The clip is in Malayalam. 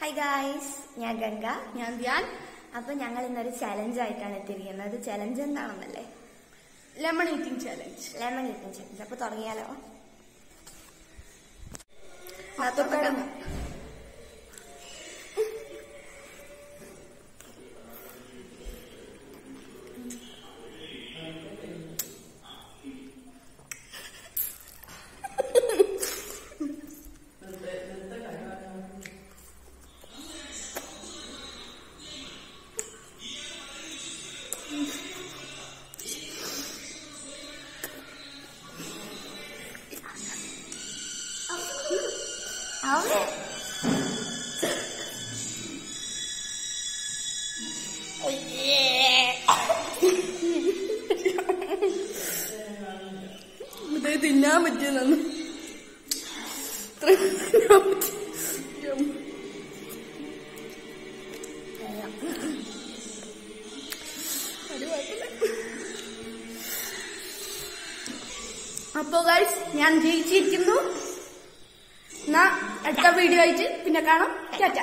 ഹായ് ഗായ്സ്, ഞാൻ ഗംഗ. ഞാൻ ധ്യാൻ. അപ്പൊ ഞങ്ങൾ ഇന്നൊരു ചലഞ്ച് ആയിട്ടാണ് എത്തിയിരിക്കുന്നത്. ചലഞ്ച് എന്താണെന്നല്ലേ? Lemon eating challenge. അപ്പൊ തുടങ്ങിയാലോ? ഇത് തിന്നാൻ പറ്റിയെന്നു അപ്പോ ഗൈസ്, ഞാൻ ജയിച്ചിരിക്കുന്നു. അടുത്ത വീഡിയോ ആയിട്ട് പിന്നെ കാണാം. ടാറ്റ.